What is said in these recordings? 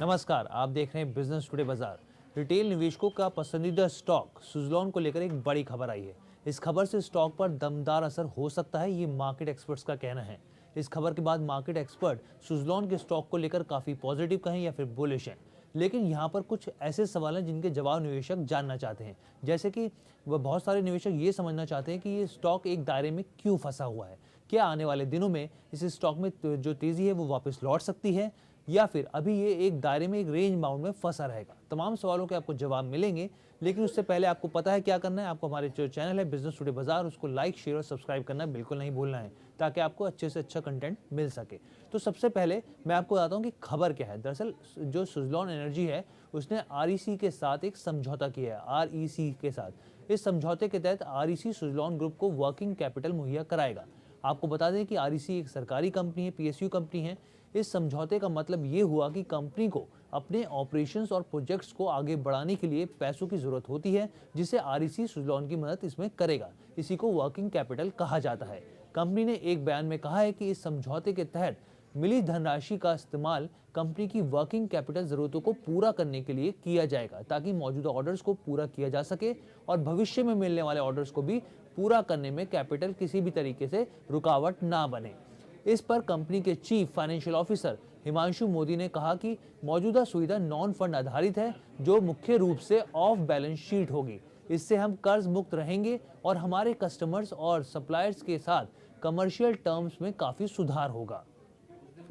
नमस्कार, आप देख रहे हैं बिजनेस टुडे बाजार। रिटेल निवेशकों का पसंदीदा स्टॉक सुज़लॉन को लेकर एक बड़ी खबर आई है। इस खबर से स्टॉक पर दमदार असर हो सकता है, ये मार्केट एक्सपर्ट्स का कहना है। इस खबर के बाद मार्केट एक्सपर्ट सुज़लॉन के स्टॉक को लेकर काफी पॉजिटिव कहें या फिर बुलिश हैं। लेकिन यहाँ पर कुछ ऐसे सवाल हैं जिनके जवाब निवेशक जानना चाहते हैं। जैसे कि वह बहुत सारे निवेशक ये समझना चाहते हैं कि ये स्टॉक एक दायरे में क्यों फंसा हुआ है। क्या आने वाले दिनों में इस स्टॉक में जो तेजी है वो वापस लौट सकती है, या फिर अभी ये एक दायरे में, एक रेंज बाउंड में फंसा रहेगा। तमाम सवालों के आपको जवाब मिलेंगे, लेकिन उससे पहले आपको पता है क्या करना है। आपको हमारे जो चैनल है बिजनेस टुडे बाजार, उसको लाइक, शेयर और सब्सक्राइब करना बिल्कुल नहीं भूलना है, ताकि आपको अच्छे से अच्छा कंटेंट मिल सके। तो सबसे पहले मैं आपको बताता हूँ कि खबर क्या है। दरअसल जो सुज़लॉन एनर्जी है, उसने REC के साथ एक समझौता किया है, REC के साथ। इस समझौते के तहत REC सुज़लॉन ग्रुप को वर्किंग कैपिटल मुहैया कराएगा। आपको बता दें कि REC एक सरकारी कंपनी है, PSU कंपनी है। इस समझौते का मतलब ये हुआ कि कंपनी को अपने ऑपरेशंस और प्रोजेक्ट्स को आगे बढ़ाने के लिए पैसों की जरूरत होती है, जिसे REC सुज़लॉन की मदद इसमें करेगा। इसी को वर्किंग कैपिटल कहा जाता है। कंपनी ने एक बयान में कहा है कि इस समझौते के तहत मिली धनराशि का इस्तेमाल कंपनी की वर्किंग कैपिटल जरूरतों को पूरा करने के लिए किया जाएगा, ताकि मौजूदा ऑर्डर्स को पूरा किया जा सके और भविष्य में मिलने वाले ऑर्डर्स को भी पूरा करने में कैपिटल किसी भी तरीके से रुकावट ना बने। इस पर कंपनी के chief financial officer Himanshu Modi ने कहा कि मौजूदा सुविधा नॉन फंड आधारित है, जो मुख्य रूप से ऑफ बैलेंस शीट होगी। इससे हम कर्ज मुक्त रहेंगे और हमारे कस्टमर्स और सप्लायर्स के साथ कमर्शियल टर्म्स में काफी सुधार होगा।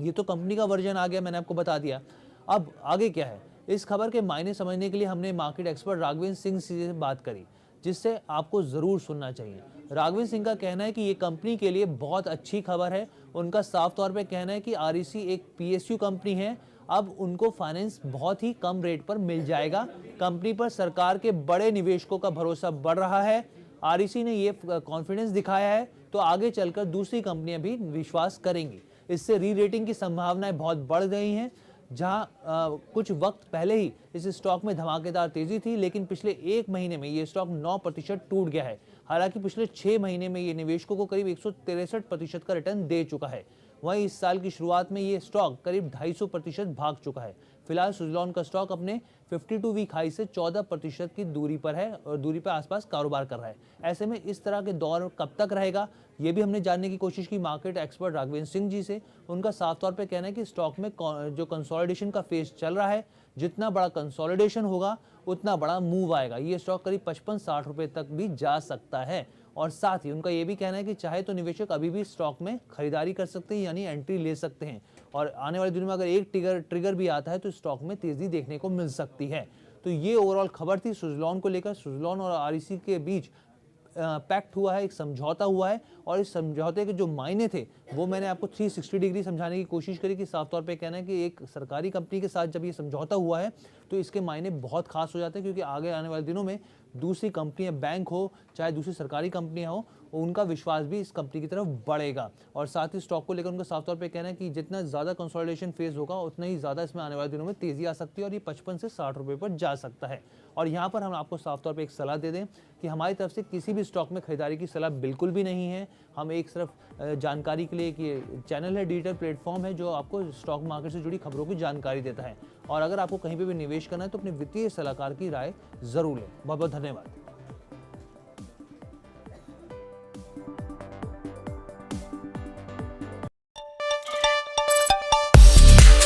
ये तो कंपनी का वर्जन आ गया, मैंने आपको बता दिया। अब आगे क्या है, इस खबर के मायने समझने के लिए हमने मार्केट एक्सपर्ट राघवेंद्र सिंह से बात करी, जिससे आपको जरूर सुनना चाहिए। राघवेंद्र सिंह का कहना है कि ये कंपनी के लिए बहुत अच्छी खबर है। उनका साफ तौर पे कहना है कि REC एक PSU कंपनी है, अब उनको फाइनेंस बहुत ही कम रेट पर मिल जाएगा। कंपनी पर सरकार के बड़े निवेशकों का भरोसा बढ़ रहा है। REC ने ये कॉन्फिडेंस दिखाया है, तो आगे चलकर दूसरी कंपनियां भी विश्वास करेंगी। इससे री रेटिंग की संभावनाएं बहुत बढ़ गई हैं। जहां कुछ वक्त पहले ही इस स्टॉक में धमाकेदार तेजी थी, लेकिन पिछले एक महीने में ये स्टॉक 9% टूट गया है। हालांकि पिछले 6 महीने में ये निवेशकों को करीब 163% का रिटर्न दे चुका है। वहीं इस साल की शुरुआत में ये स्टॉक करीब 250% भाग चुका है। फिलहाल सुज़लॉन का स्टॉक अपने 52 वीक हाई से 14% की दूरी पर है और दूरी पर आसपास कारोबार कर रहा है। ऐसे में इस तरह के दौर कब तक रहेगा, ये भी हमने जानने की कोशिश की मार्केट एक्सपर्ट राघवेंद्र सिंह जी से। उनका साफ तौर पे कहना है कि स्टॉक में जो कंसोलिडेशन का फेज चल रहा है, जितना बड़ा कंसोलिडेशन होगा उतना बड़ा मूव आएगा। ये स्टॉक करीब 55-60 रुपए तक भी जा सकता है। और साथ ही उनका ये भी कहना है कि चाहे तो निवेशक अभी भी स्टॉक में खरीदारी कर सकते हैं, यानी एंट्री ले सकते हैं। और आने वाले दिनों में अगर एक ट्रिगर भी आता है तो स्टॉक में तेजी देखने को मिल सकती है। तो ये ओवरऑल खबर थी सुज़लॉन को लेकर। सुज़लॉन और REC के बीच पैक्ट हुआ है, एक समझौता हुआ है, और इस समझौते के जो मायने थे वो मैंने आपको 360 डिग्री समझाने की कोशिश करी। कि साफ तौर पे कहना है कि एक सरकारी कंपनी के साथ जब ये समझौता हुआ है तो इसके मायने बहुत खास हो जाते हैं, क्योंकि आगे आने वाले दिनों में दूसरी कंपनियां, बैंक हो चाहे दूसरी सरकारी कंपनियां हो, उनका विश्वास भी इस कंपनी की तरफ बढ़ेगा। और साथ ही स्टॉक को लेकर उनका साफ तौर पे कहना है कि जितना ज़्यादा कंसोलिडेशन फेज होगा उतना ही ज़्यादा इसमें आने वाले दिनों में तेज़ी आ सकती है, और ये 55 से 60 रुपये पर जा सकता है। और यहाँ पर हम आपको साफ तौर पे एक सलाह दे दें कि हमारी तरफ से किसी भी स्टॉक में खरीदारी की सलाह बिल्कुल भी नहीं है। हम एक सिर्फ जानकारी के लिए एक चैनल है, डिजिटल प्लेटफॉर्म है, जो आपको स्टॉक मार्केट से जुड़ी खबरों की जानकारी देता है। और अगर आपको कहीं पे भी निवेश करना है तो अपने वित्तीय सलाहकार की राय जरूर लें। बहुत बहुत धन्यवाद।